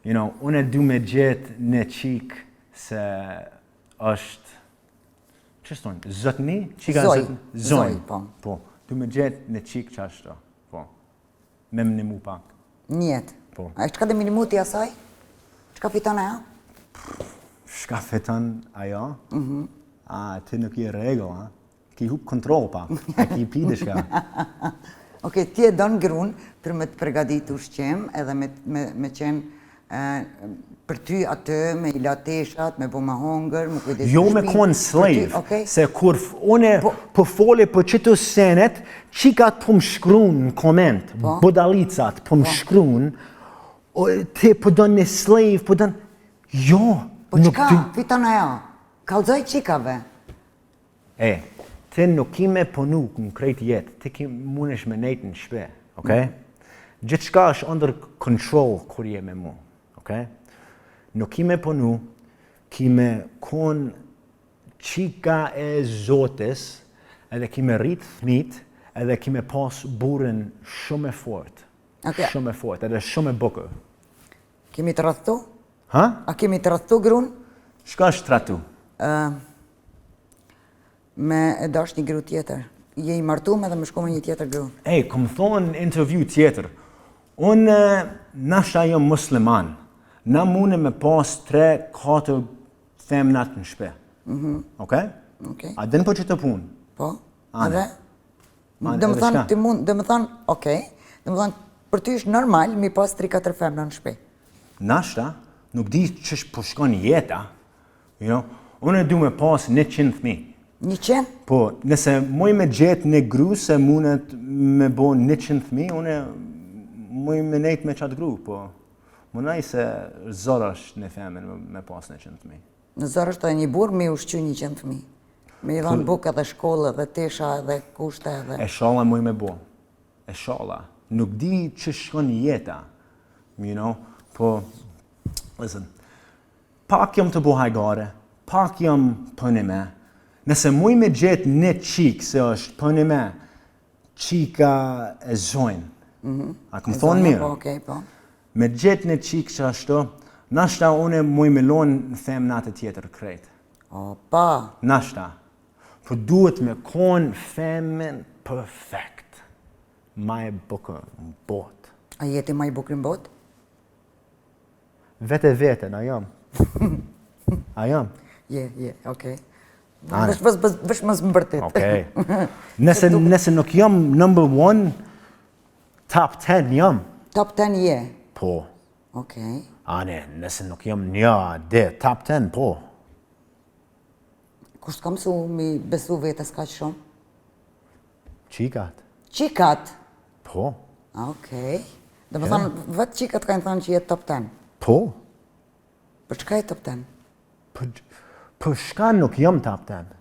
Unë du me gjetë në qik se është, që shtonë, zotni? Zoj, po. Po, du me gjetë në qik që është, po. Me minimu pak. Njetë. Po. A çka dhe minimu ti asaj? Çka fiton ajo? Shka fiton ajo? Ti nuk je regull, ha? Ki hup kontrol pak, e ki pide shka. Okej, ti e don grun për me të përgatit ushqim edhe me qenë për ty atë, me i lateshat, me bo ma hongër, me kujdes Jo me konë slave, se kur une po fole për qëto senet, qikat po më shkrun në koment, bodalicat po më shkrun, ti po do në slave, po do në... Jo! Po qka fiton ajo? Kalzoj qikave? Ti nuk kime ponu në krejt jetë, ti kime munesh me nejtë në shpe, okej? Gjithë shka është under control kur je me mu, okej? Nuk kime ponu, kime kon qika e zotes, edhe kime rrit thmit, edhe kime pas burin shumë e fort. Shumë e fort, edhe shumë e bukër. Kemi të rrëthtu? Ha? A kemi të rrëthtu grun? Shka është të rrëthtu? Me e dash një gru tjetër. Je i martum edhe me shko me një tjetër gru. Kom thonë në intervju tjetër, unë nasha jam musliman, na mune me pas 3-4 femnat në shpe. Okej? A din po që të punë? Po, edhe? Dhe më thanë, ti mund, dhe më thanë, okej, dhe më thanë, për ty është normal mi pas 3-4 femna në shpe. Nashta, nuk di që po shkon jeta, unë du me pas 100.000. 100? Po, nëse muj me gjetë një gru se mundet me bo 100.000, unë muj me nejtë me qatë gru, po munaj se zorë është në femen me pas 100.000. Në zorë është edhe një burë me ushqy 100.000. Me i dhanë bukë edhe shkollë edhe tesha edhe kushte edhe... E shala muj me bo, e shala. Nuk di që shkon jeta, po, listen, pak jam të bo hajgare, pak jam pëni me, nëse muj me gjetë një qikë se është pëni me, qika e zojnë. A këmë thonë mirë? Me gjetë një qikë që ashtu, nashta une muj me lonë në femnat e tjetër krejtë. Opa! Nashta. Po duhet me konë femen perfect. Ma e bukër në botë. A jeti ma i bukër në botë? Vete, na jam. A jam? Okej. Vësh më zëmbërtit. Okej. Nëse nuk jam number 1, top 10 jam. Top 10 je? Po. Okej. Nëse nuk jam top 10, po. Kur s'ka mësu mi besu vetës ka shumë? Qikat. Qikat? Po. Okej. Dhe më thanë, vetë qikat ka në thanë që jetë top 10? Po. Për çka je top 10? Për shka nuk jam top 10?